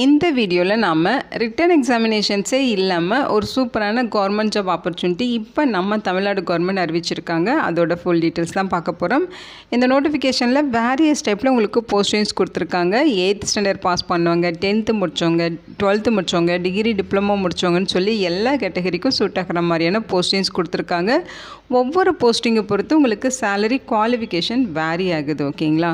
இந்த வீடியோவில் நாம் ரிட்டன் எக்ஸாமினேஷன்ஸே இல்லாமல் ஒரு சூப்பரான கவர்மெண்ட் ஜாப் ஆப்பர்ச்சுனிட்டி இப்போ நம்ம தமிழ்நாடு கவர்மெண்ட் அறிவிச்சிருக்காங்க. அதோட ஃபுல் டீட்டெயில்ஸ் தான் பார்க்க போகிறோம். இந்த நோட்டிஃபிகேஷனில் வேரியஸ் டைப்பில் உங்களுக்கு போஸ்டிங்ஸ் கொடுத்துருக்காங்க. 8th ஸ்டாண்டர்ட் பாஸ் பண்ணுவாங்க, 10th முடித்தவங்க, 12th முடித்தவங்க, டிகிரி டிப்ளமோ முடித்தவங்கன்னு சொல்லி எல்லா கேட்டகரிக்கும் சூட் ஆகிற மாதிரியான போஸ்டிங்ஸ் கொடுத்துருக்காங்க. ஒவ்வொரு போஸ்டிங்கை பொறுத்து உங்களுக்கு சேலரி குவாலிஃபிகேஷன் வேரி ஆகுது. ஓகேங்களா?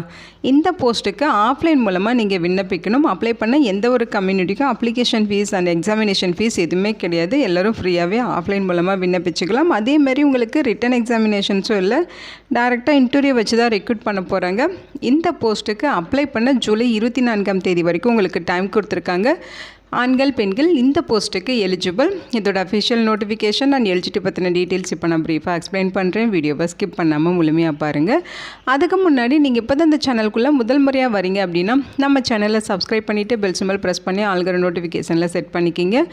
இந்த போஸ்ட்டுக்கு ஆஃப்லைன் மூலமாக நீங்கள் விண்ணப்பிக்கணும். அப்ளை பண்ண எந்த ஒரு கம்யூனிட்டிக்கும் application fee and examination fee எதுவுமே கிடையாது. எல்லோரும் ஃப்ரீயாகவே ஆஃப்லைன் மூலமாக விண்ணப்பிச்சுக்கலாம். அதேமாதிரி உங்களுக்கு ரிட்டன் எக்ஸாமினேஷன்ஸும் இல்லை, டைரெக்டாக இன்டர்வியூ வச்சு தான் ரெக்ரூட் பண்ண போகிறாங்க. இந்த போஸ்ட்டுக்கு அப்ளை பண்ண ஜூலை 24ஆம் தேதி வரைக்கும் உங்களுக்கு டைம் கொடுத்துருக்காங்க. ஆண்கள் பெண்கள் இந்த போஸ்ட்டுக்கு எலிஜிபிள். இதோட அஃபிஷியல் நோட்டிஃபிகேஷன் அண்ட் எலிஜிபிலிட்டி பற்றின டீட்டெயில்ஸ் இப்போ நான் ப்ரீஃபாக எக்ஸ்பிளைன் பண்ணுறேன். வீடியோவை ஸ்கிப் பண்ணாமல் முழுமையாக பாருங்கள். அதுக்கு முன்னாடி நீங்கள் இப்போ தான் இந்த சேனலுக்குள்ளே முதல் முறையாக வரீங்க அப்படின்னா நம்ம சேனலை சப்ஸ்கிரைப் பண்ணிவிட்டு பெல் சிம்பல் ப்ரெஸ் பண்ணி ஆல்கிற நோட்டிஃபிகேஷனில் செட் பண்ணிக்கிங்க.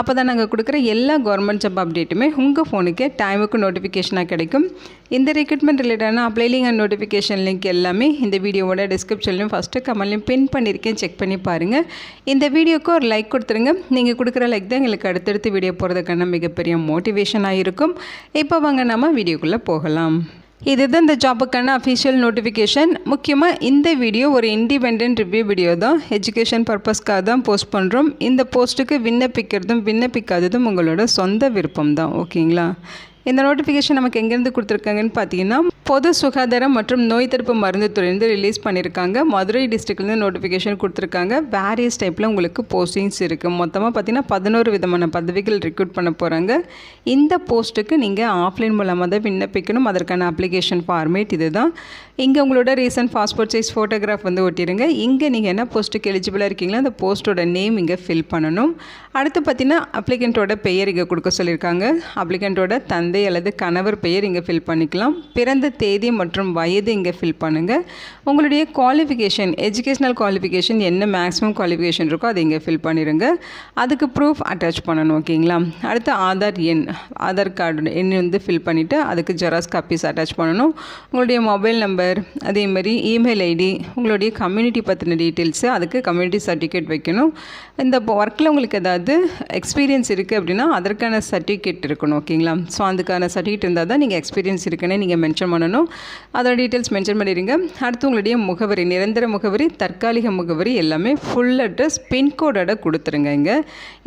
அப்போ தான் நாங்கள் கொடுக்குற எல்லா கவர்மெண்ட் ஜாப் அப்டேட்டுமே உங்கள் ஃபோனுக்கு டைமுக்கு நோட்டிஃபிகேஷனாக கிடைக்கும். இந்த ரெக்ரூட்மெண்ட் ரிலேட்டடான apply link and notification link எல்லாமே இந்த வீடியோவோட டிஸ்கிரிப்ஷன்லையும் ஃபஸ்ட்டு கமெண்ட்லையும் பின் பண்ணியிருக்கேன், செக் பண்ணி பாருங்கள். இந்த வீடியோக்கு ஒரு லைக் கொடுத்துருங்க. நீங்கள் கொடுக்குற லைக் தான் எங்களுக்கு அடுத்தடுத்து வீடியோ போகிறதுக்கான மிகப்பெரிய மோட்டிவேஷனாக இருக்கும். இப்போ வாங்க நம்ம வீடியோக்குள்ளே போகலாம். இதுதான் இந்த ஜாபுக்கான அஃபிஷியல் நோட்டிஃபிகேஷன். முக்கியமாக இந்த வீடியோ ஒரு இண்டிபெண்ட் ரிவ்யூ வீடியோ தான், எஜுகேஷன் பர்பஸ்க்காக தான் போஸ்ட் பண்ணுறோம். இந்த போஸ்ட்டுக்கு விண்ணப்பிக்கிறதும் விண்ணப்பிக்காததும் உங்களோட சொந்த விருப்பம் தான். ஓகேங்களா? இந்த நோட்டிஃபிகேஷன் நமக்கு எங்கேருந்து கொடுத்துருக்காங்கன்னு பார்த்தீங்கன்னா பொது சுகாதாரம் மற்றும் நோய் தடுப்பு மருந்து துறையிலிருந்து ரிலீஸ் பண்ணியிருக்காங்க. மதுரை டிஸ்ட்ரிக்ட்லேருந்து நோட்டிஃபிகேஷன் கொடுத்துருக்காங்க. வேரியஸ் டைப்பில் உங்களுக்கு போஸ்டிங்ஸ் இருக்குது. மொத்தமாக பார்த்தீங்கன்னா 11 விதமான பதவிகள் ரெக்ரூட் பண்ண போகிறாங்க. இந்த போஸ்ட்டுக்கு நீங்கள் ஆஃப்லைன் மூலமாக தான் விண்ணப்பிக்கணும். அதற்கான அப்ளிகேஷன் ஃபார்மேட் இது தான். இங்கே உங்களோட ரீசன்ட் பாஸ்போர்ட் சைஸ் ஃபோட்டோகிராஃப் வந்து ஒட்டிடுங்க. இங்கே நீங்கள் என்ன போஸ்ட்டுக்கு எலிஜிபிளாக இருக்கீங்களோ அந்த போஸ்ட்டோட நேம் இங்கே ஃபில் பண்ணணும். அடுத்து பார்த்தீங்கன்னா அப்ளிகண்ட்டோட பெயர் இங்கே கொடுக்க சொல்லியிருக்காங்க. அப்ளிகண்ட்டோட தந்தை அல்லது கணவர் பெயர் இங்கே ஃபில் பண்ணிக்கலாம். பிறந்த தேதி மற்றும் வயது இங்கே ஃபில் பண்ணுங்கள். உங்களுடைய குவாலிஃபிகேஷன், எஜுகேஷ்னல் குவாலிஃபிகேஷன் என்ன மேக்ஸிமம் குவாலிஃபிகேஷன் இருக்கோ அதை இங்கே ஃபில் பண்ணிடுங்க. அதுக்கு ப்ரூஃப் அட்டாச் பண்ணணும். ஓகேங்களா? அடுத்து ஆதார் எண், ஆதார் கார்டு எண் வந்து ஃபில் பண்ணிவிட்டு அதுக்கு ஜெராக்ஸ் காப்பீஸ் அட்டாச் பண்ணணும். உங்களுடைய மொபைல் நம்பர், அதேமாதிரி இமெயில் ஐடி, உங்களுடைய கம்யூனிட்டி பற்றின டீட்டெயில்ஸு, அதுக்கு கம்யூனிட்டி சர்டிஃபிகேட் வைக்கணும். இந்த ஒர்க்கில் உங்களுக்கு ஏதாவது எக்ஸ்பீரியன்ஸ் இருக்குது அப்படின்னா அதற்கான சர்டிஃபிகேட் இருக்கணும். ஓகேங்களா? ஸோ அதுக்கான சர்டிஃபிகேட் இருந்தால் தான் நீங்கள் எக்ஸ்பீரியன்ஸ் இருக்குன்னு நீங்கள் மென்ஷன் பண்ணணும். அதோட டீட்டெயில்ஸ் மென்ஷன் பண்ணிடுங்க. அடுத்து உங்களுடைய முகவரி, நிரந்தர முகவரி, தற்காலிக முகவரி எல்லாமே ஃபுல் அட்ரஸ், பின்கோடோட கொடுத்துருங்க. இங்கே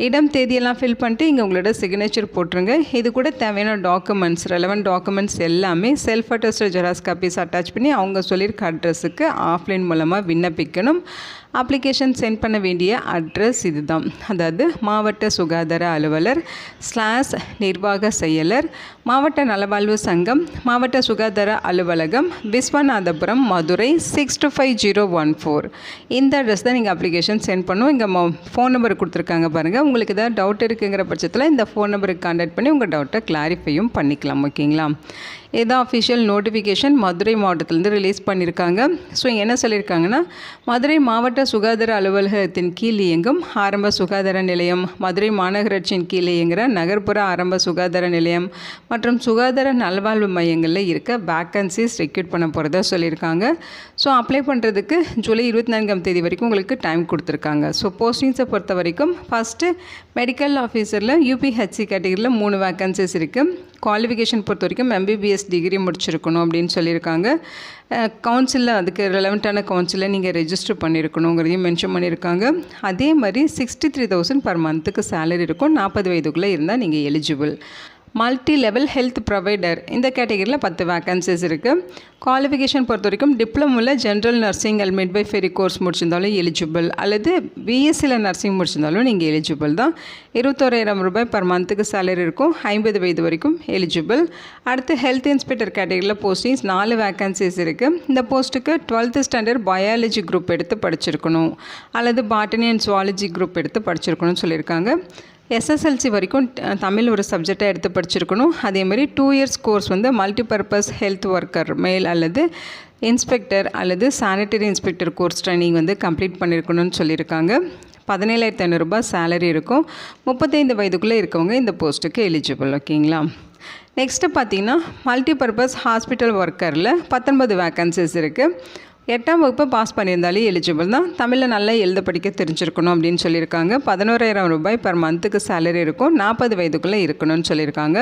இடம் தேதியெல்லாம் ஃபில் பண்ணிட்டு இங்கே உங்களோட சிக்னேச்சர் போட்டுருங்க. இது கூட தேவையான டாக்குமெண்ட்ஸ், ரெலவெண்ட் டாக்குமெண்ட்ஸ் எல்லாமே self attested xerox copies attach பண்ணி அவங்க சொல்லியிருக்க அட்ரஸுக்கு ஆஃப்லைன் மூலமாக விண்ணப்பிக்கணும். அப்ளிகேஷன் சென்ட் பண்ண வேண்டிய அட்ரஸ் இதுதான். அதாவது மாவட்ட சுகாதார அலுவலர் / நிர்வாக செயலர், மாவட்ட நலவாழ்வு சங்கம், மாவட்ட சுகாதார அலுவலகம், விஸ்வநாதபுரம், மதுரை 625014. இந்த அட்ரஸ் தான் நீங்கள் அப்ளிகேஷன் சென்ட் பண்ணணும். இங்கே ஃபோன் நம்பர் கொடுத்துருக்காங்க பாருங்கள். உங்களுக்கு ஏதாவது டவுட் இருக்குங்கிற பட்சத்தில் இந்த ஃபோன் நம்பருக்கு கான்டாக்ட் பண்ணி உங்கள் டவுட்டை கிளாரிஃபையும் பண்ணிக்கலாம். ஓகேங்களா? இதுதான் அஃபிஷியல் நோட்டிஃபிகேஷன் மதுரை மாவட்டத்திலேருந்து ரிலீஸ் பண்ணியிருக்காங்க. ஸோ என்ன சொல்லியிருக்காங்கன்னா, மதுரை மாவட்ட சுகாதார அலுவலகத்தின் கீழ் இயங்கும் ஆரம்ப சுகாதார நிலையம், மதுரை மாநகராட்சியின் கீழ் இயங்குகிற நகர்ப்புற ஆரம்ப சுகாதார நிலையம் மற்றும் சுகாதார நல்வாழ்வு மையங்களில் இருக்க வேக்கன்சிஸ் ரெக்ரூட் பண்ண போகிறதா சொல்லியிருக்காங்க. ஸோ அப்ளை பண்ணுறதுக்கு ஜூலை 24ஆம் தேதி வரைக்கும் உங்களுக்கு டைம் கொடுத்துருக்காங்க. ஸோ போஸ்டிங்ஸை பொறுத்த வரைக்கும் ஃபஸ்ட்டு மெடிக்கல் ஆஃபீஸரில் UPHC கேட்டகரியில் 3 வேக்கன்சிஸ் இருக்குது. குவாலிஃபிகேஷன் பொறுத்த வரைக்கும் MBBS டிகிரி முடிச்சிருக்கணும் அப்படின்னு சொல்லியிருக்காங்க. கவுன்சிலில் அதுக்கு ரெலவெண்ட்டான கவுன்சிலில் நீங்கள் ரெஜிஸ்டர் பண்ணியிருக்கணுங்கிறதையும் மென்ஷன் பண்ணியிருக்காங்க. அதே மாதிரி 63,000 பர் மந்த்துக்கு சேலரி இருக்கும். 40 வயதுக்குள்ளே இருந்தால் நீங்கள் eligible. Multi level health provider இந்த கேட்டகரியில் 10 வேக்கன்சிஸ் இருக்குது. குவாலிஃபிகேஷன் பொறுத்த வரைக்கும் டிப்ளமோவில் general nursing and midwifery course முடிச்சிருந்தாலும் எலிஜிபிள், அல்லது BSCயில் நர்சிங் முடிச்சிருந்தாலும் நீங்கள் எலிஜிபிள் தான். 21,000 ரூபாய் பர் மந்த்துக்கு சேலரி இருக்கும். 50 வயது வரைக்கும் எலிஜிபிள். அடுத்து ஹெல்த் இன்ஸ்பெக்டர் கேட்டகரியில் போஸ்டிங்ஸ் 4 வேக்கன்சிஸ் இருக்குது. இந்த போஸ்ட்டுக்கு 12th ஸ்டாண்டர்ட் பயாலஜி குரூப் எடுத்து படிச்சிருக்கணும், அல்லது பாட்டனி அண்ட் சுவாலஜி குரூப் எடுத்து படிச்சிருக்கணும்னு சொல்லியிருக்காங்க. SSLC வரைக்கும் தமிழ் ஒரு சப்ஜெக்டாக எடுத்து படிச்சிருக்கணும். அதேமாதிரி 2 இயர்ஸ் கோர்ஸ் வந்து மல்டிபர்பஸ் ஹெல்த் ஒர்க்கர் மேல் அல்லது இன்ஸ்பெக்டர் அல்லது சானிட்டரி இன்ஸ்பெக்டர் கோர்ஸ் ட்ரைனிங் வந்து கம்ப்ளீட் பண்ணியிருக்கணும்னு சொல்லியிருக்காங்க. 17,500 ரூபாய் சேலரி இருக்கும். 35 வயதுக்குள்ளே இருக்கவங்க இந்த போஸ்ட்டுக்கு எலிஜிபிள். ஓகேங்களா? நெக்ஸ்ட்டு பார்த்தீங்கன்னா மல்டிபர்பஸ் ஹாஸ்பிட்டல் ஒர்க்கரில் 19 வேக்கன்சிஸ் இருக்குது. 8ஆம் வகுப்பு பாஸ் பண்ணியிருந்தாலே எலிஜிபிள் தான். தமிழில் நல்லா எழுத படிக்க தெரிஞ்சிருக்கணும் அப்படின்னு சொல்லியிருக்காங்க. 11,000 ரூபாய் பர் மந்த்துக்கு சேலரி இருக்கும். 40 வயதுக்குள்ளே இருக்கணும்னு சொல்லியிருக்காங்க.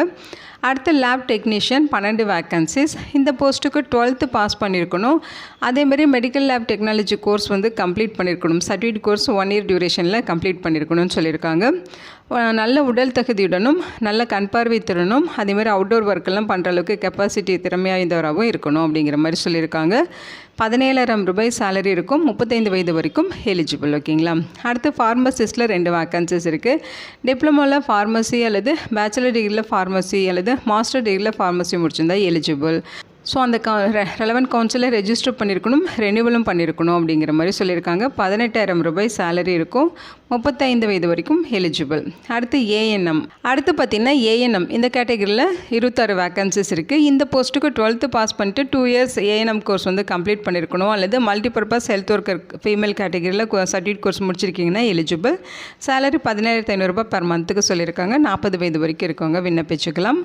அடுத்து லேப் டெக்னீஷியன் 12 வேக்கன்சிஸ். இந்த போஸ்ட்டுக்கு 12th பாஸ் பண்ணியிருக்கணும். அதேமாதிரி medical lab technology course complete பண்ணியிருக்கணும். சர்டிஃபிகேட் கோர்ஸ் 1 இயர் டியூரேஷனில் கம்ப்ளீட் பண்ணியிருக்கணும்னு சொல்லியிருக்காங்க. நல்ல உடல் தகுதியுடனும் நல்ல கண் பார்வை திறனும் அதேமாதிரி அவுட்டோர் ஒர்க்கெல்லாம் பண்ணுற அளவுக்கு கெப்பாசிட்டி திறமையாய்ந்தவராகவும் இருக்கணும் அப்படிங்கிற மாதிரி சொல்லியிருக்காங்க. 17,000 ரூபாய் சேலரி இருக்கும். 35 வயது வரைக்கும் எலிஜிபிள். ஓகேங்களா. அடுத்து ஃபார்மசிஸ்ட்டில் 2 வேக்கன்சிஸ் இருக்குது. டிப்ளமோவில் ஃபார்மசி அல்லது பேச்சுலர் டிகிரியில் ஃபார்மசி அல்லது மாஸ்டர் டிகிரியில் ஃபார்மசி முடிச்சிருந்தா எலிஜிபிள். ஸோ அந்த ரெலவெண்ட் கவுன்சிலில் ரெஜிஸ்டர் பண்ணியிருக்கணும், ரெனியூவலும் பண்ணியிருக்கணும் அப்படிங்கிற மாதிரி சொல்லியிருக்காங்க. 18,000 ரூபாய் சேலரி இருக்கும். 35 வயது வரைக்கும் எலிஜிபிள். அடுத்து ஏஎன்எம். அடுத்து பார்த்திங்கன்னா ஏஎன்எம் இந்த கேட்டகரியில் 26 வேக்கன்சிஸ் இருக்குது. இந்த போஸ்ட்டுக்கு 12th பாஸ் பண்ணிட்டு 2 இயர்ஸ் ஏஎன்எம் கோர்ஸ் கம்ப்ளீட் பண்ணியிருக்கணும் அல்லது மல்டிபர்பஸ் ஹெல்த் ஒர்க்கர் ஃபீமேல் கேட்டகரியில் சர்டிஃபிகேட் கோர்ஸ் முடிச்சிருக்கீங்கன்னா எலிஜிபிள். சேலரி 17,500 ரூபாய் பர் மந்த்துக்கு சொல்லியிருக்காங்க. 40 வயது வரைக்கும் இருக்கவங்க விண்ணப்பிச்சுக்கலாம்.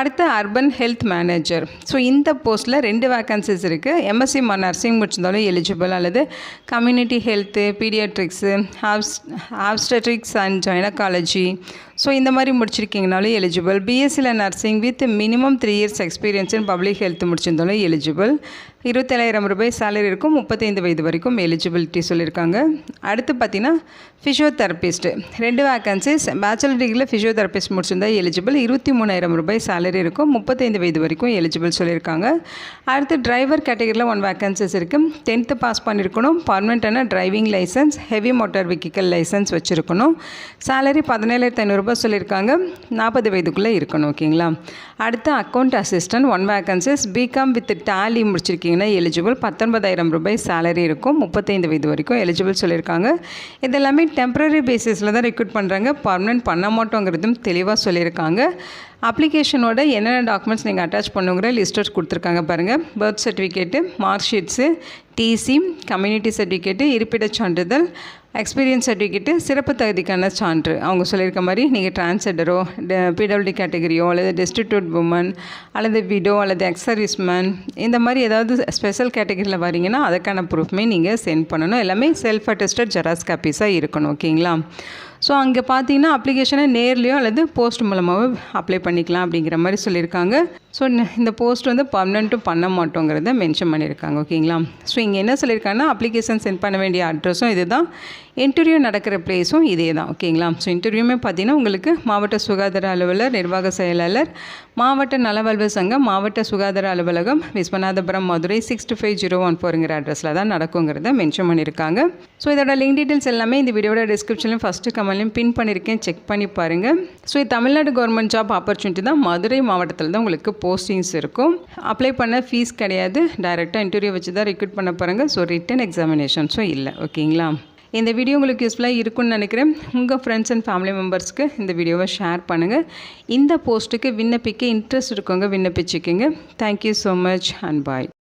அடுத்து அர்பன் ஹெல்த் மேனேஜர். ஸோ இந்த போஸ்ட்டில் 2 வேக்கன்சிஸ் இருக்குது. எம்எஸ்சி நர்சிங் முடிச்சிருந்தாலும் எலிஜிபிள் அல்லது community health, paediatrics, obstetrics and gynaecology so இந்த மாதிரி முடிச்சிருக்கீங்கனாலும் எலிஜிபிள். பிஎஸ்சியில் nursing with minimum 3 years experience in public health முடிச்சிருந்தாலும் எலிஜிபிள். 27,000 ரூபாய் சேலரி இருக்கும். 35 வயது வரைக்கும் எலிஜிபிலிட்டி சொல்லியிருக்காங்க. அடுத்து பார்த்திங்கன்னா ஃபிசியோதெரபிஸ்ட்டு 2 வேக்கன்சிஸ். பேச்சுலர் டிகிரியில் ஃபிசியோதெரபிஸ்ட் முடிச்சிருந்தா எலிஜிபிள். 23,000 ரூபாய் சேலரி இருக்கும். 35 வயது வரைக்கும் எலிஜிபிள் சொல்லியிருக்காங்க. அடுத்து டிரைவர் கேட்டகரியில் 1 வேக்கன்சிஸ் இருக்குது. 10th பாஸ் பண்ணியிருக்கணும். பர்மனெண்ட்டான driving licence, heavy motor vehicle licence வச்சுருக்கணும். சேலரி 17,500 ரூபாய் சொல்லியிருக்காங்க. 40 வயதுக்குள்ளே இருக்கணும். ஓகேங்களா. அடுத்து account assistant 1 vacancies. BCom with Tally முடிச்சிருக்கீங்கன்னா எலிஜிபிள். 19,000 ரூபாய் சேலரி இருக்கும். 35 வயது வரைக்கும் எலிஜிபிள் சொல்லியிருக்காங்க. இதெல்லாமே டெம்பரரி பேசிஸில் தான் ரெக்ரூட் பண்ணுறாங்க. பர்மனெண்ட் பண்ண மாட்டோங்கிறதும் தெளிவாக சொல்லியிருக்காங்க. அப்ளிகேஷனோட என்னென்ன டாக்குமெண்ட்ஸ் நீங்கள் அட்டாச் பண்ணுங்கிற லிஸ்ட்டர்ஸ் கொடுத்துருக்காங்க பாருங்கள். Birth certificate, mark sheets, TC, community certificate, இருப்பிடச் சான்றிதழ், எக்ஸ்பீரியன்ஸ் சர்டிஃபிகேட்டு, சிறப்பு தகுதிக்கான சான்று. அவங்க சொல்லியிருக்க மாதிரி நீங்கள் டிரான்ஸ்ஜெண்டரோ, பிடபிள்யூடி கேட்டகரியோ அல்லது டெஸ்டிடியூட் உமன் அல்லது விடோ அல்லது எக்ஸ் சர்வீஸ்மேன் இந்த மாதிரி ஏதாவது ஸ்பெஷல் கேட்டகரியில் வரீங்கன்னா அதுக்கான ப்ரூஃப்மே நீங்கள் சென்ட் பண்ணணும். எல்லாமே செல்ஃப் அட்டஸ்டட் ஜெராக்ஸ் காப்பீஸாக இருக்கணும். ஓகேங்களா. ஸோ அங்கே பார்த்தீங்கன்னா அப்ளிகேஷனை நேர்லையோ அல்லது போஸ்ட் மூலமாகவோ அப்ளை பண்ணிக்கலாம் அப்படிங்கிற மாதிரி சொல்லியிருக்காங்க. ஸோ இந்த போஸ்ட் பர்மனெண்ட்டும் பண்ண மாட்டோங்கிறத மென்ஷன் பண்ணியிருக்காங்க. ஓகேங்களா. ஸோ இங்கே என்ன சொல்லியிருக்காங்கன்னா அப்ளிகேஷன் சென்ட் பண்ண வேண்டிய அட்ரஸும் இது தான், இன்டர்வியூ நடக்கிற ப்ளேஸும் இதே தான். ஓகேங்களா. ஸோ இன்டர்வியூமே பார்த்தீங்கன்னா உங்களுக்கு மாவட்ட சுகாதார அலுவலர், நிர்வாக செயலாளர், மாவட்ட நலவாழ்வு சங்கம், மாவட்ட சுகாதார அலுவலகம், விஸ்வநாதபுரம், மதுரை 65014ங்கிற அட்ரஸில் தான் நடக்குங்கிறத மென்ஷன் பண்ணியிருக்காங்க. ஸோ இதோட லிங்க் டீட்டெயில்ஸ் எல்லாமே இந்த வீடியோட டிஸ்கிரிப்ஷன்லையும் ஃபஸ்ட்டு கமெண்ட்லையும் பின் பண்ணியிருக்கேன், செக் பண்ணி பாருங்கள். ஸோ இது தமிழ்நாடு கவர்மெண்ட் ஜாப் ஆப்பர்ச்சுனிட்டி தான். மதுரை மாவட்டத்தில் தான் உங்களுக்கு போஸ்டிங்ஸ் இருக்கும். அப்ளை பண்ண ஃபீஸ் கிடையாது. டைரெக்டாக இன்டர்வியூ வச்சு தான் ரெக்ரூட் பண்ண போகிறாங்க. ஸோ ரிட்டன் எக்ஸாமினேஷன்ஸும் இல்லை. ஓகேங்களா. இந்த வீடியோ உங்களுக்கு யூஸ்ஃபுல்லாக இருக்குன்னு நினைக்கிறேன். உங்கள் ஃப்ரெண்ட்ஸ் அண்ட் ஃபேமிலி மெம்பர்ஸ்க்கு இந்த வீடியோவை ஷேர் பண்ணுங்கள். இந்த போஸ்ட்டுக்கு விண்ணப்பிக்க இன்ட்ரெஸ்ட் இருக்கவங்க விண்ணப்பிச்சுக்கோங்க. Thank you so much and bye.